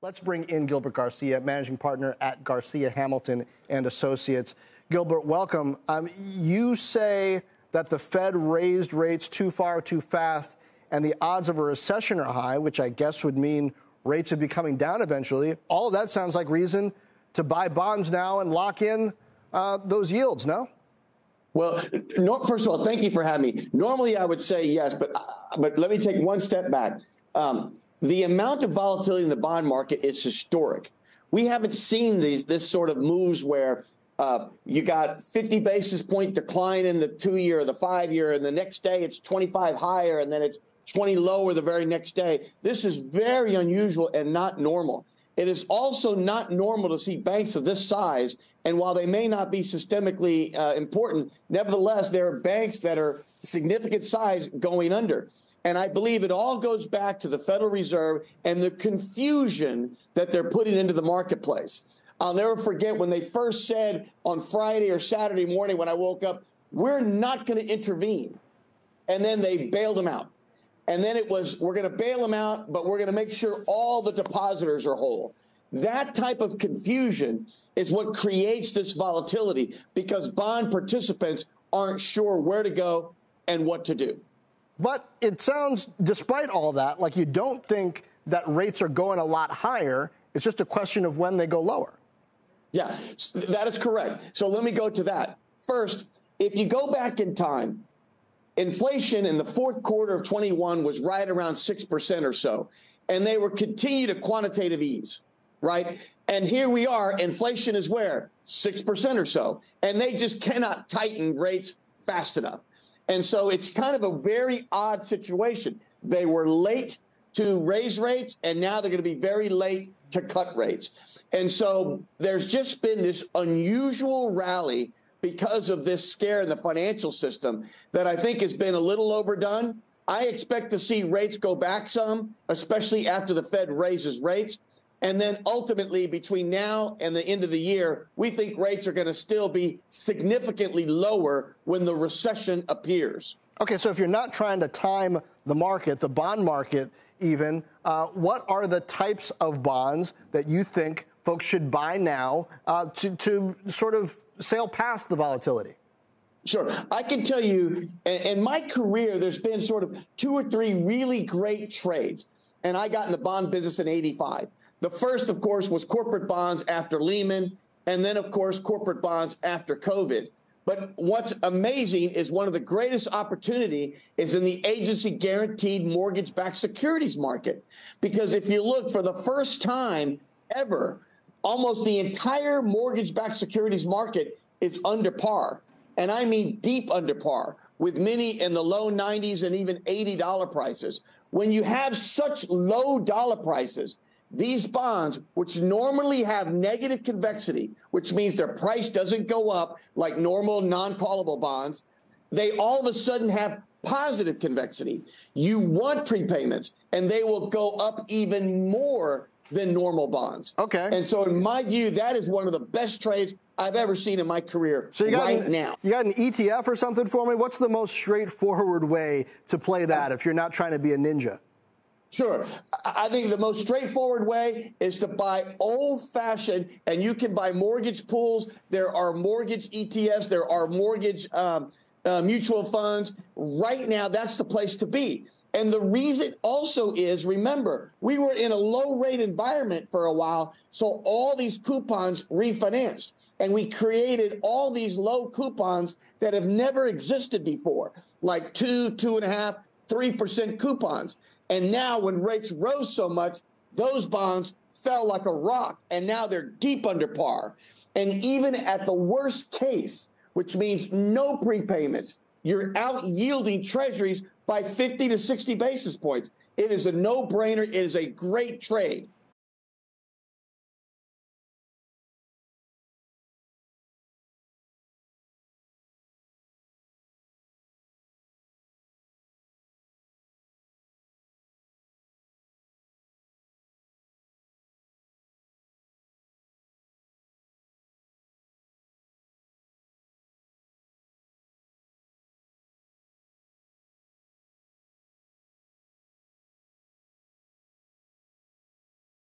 Let's bring in Gilbert Garcia, managing partner at Garcia Hamilton and Associates. Gilbert, welcome. You say that the Fed raised rates too far, too fast, and the odds of a recession are high, which I guess would mean rates would be coming down eventually. All of that sounds like reason to buy bonds now and lock in those yields, no? Well, no, first of all, thank you for having me. Normally, I would say yes, but let me take one step back. The amount of volatility in the bond market is historic. We haven't seen this sort of moves where you got 50 basis point decline in the 2-year or the 5-year, and the next day it's 25 higher, and then it's 20 lower the very next day. This is very unusual and not normal. It is also not normal to see banks of this size, and while they may not be systemically important, nevertheless, there are banks that are significant size going under. And I believe it all goes back to the Federal Reserve and the confusion that they're putting into the marketplace. I'll never forget when they first said on Friday or Saturday morning when I woke up, we're not going to intervene. And then they bailed them out. And then it was, we're going to bail them out, but we're going to make sure all the depositors are whole. That type of confusion is what creates this volatility because bond participants aren't sure where to go and what to do. But it sounds, despite all that, like you don't think that rates are going a lot higher. It's just a question of when they go lower. Yeah, that is correct. So let me go to that. First, if you go back in time, inflation in the fourth quarter of 21 was right around 6% or so, and they were continuing to quantitative ease, right? And here we are, inflation is where? 6% or so, and they just cannot tighten rates fast enough. And so it's kind of a very odd situation. They were late to raise rates, and now they're going to be very late to cut rates. And so there's just been this unusual rally because of this scare in the financial system that I think has been a little overdone. I expect to see rates go back some, especially after the Fed raises rates. And then ultimately, between now and the end of the year, we think rates are going to still be significantly lower when the recession appears. Okay, so if you're not trying to time the market, the bond market even, what are the types of bonds that you think folks should buy now to sort of sail past the volatility? Sure. I can tell you, in my career, there's been sort of 2 or 3 really great trades. And I got in the bond business in '85. The first, of course, was corporate bonds after Lehman, and then, of course, corporate bonds after COVID. But what's amazing is one of the greatest opportunity is in the agency guaranteed mortgage-backed securities market. Because if you look, for the first time ever, almost the entire mortgage-backed securities market is under par. And I mean deep under par, with many in the low 90s and even $80 prices. When you have such low dollar prices, these bonds, which normally have negative convexity, which means their price doesn't go up like normal non-callable bonds, they all of a sudden have positive convexity. You want prepayments, and they will go up even more than normal bonds. Okay. And so in my view, that is one of the best trades I've ever seen in my career now. You got an ETF or something for me? What's the most straightforward way to play that if you're not trying to be a ninja? Sure. I think the most straightforward way is to buy old-fashioned, and you can buy mortgage pools. There are mortgage ETFs. There are mortgage mutual funds. Right now, that's the place to be. And the reason also is, remember, we were in a low-rate environment for a while, so all these coupons refinanced. And we created all these low coupons that have never existed before, like 2, 2.5%, 3% coupons. And now when rates rose so much, those bonds fell like a rock, and now they're deep under par. And even at the worst case, which means no prepayments, you're out yielding treasuries by 50 to 60 basis points. It is a no-brainer. It is a great trade.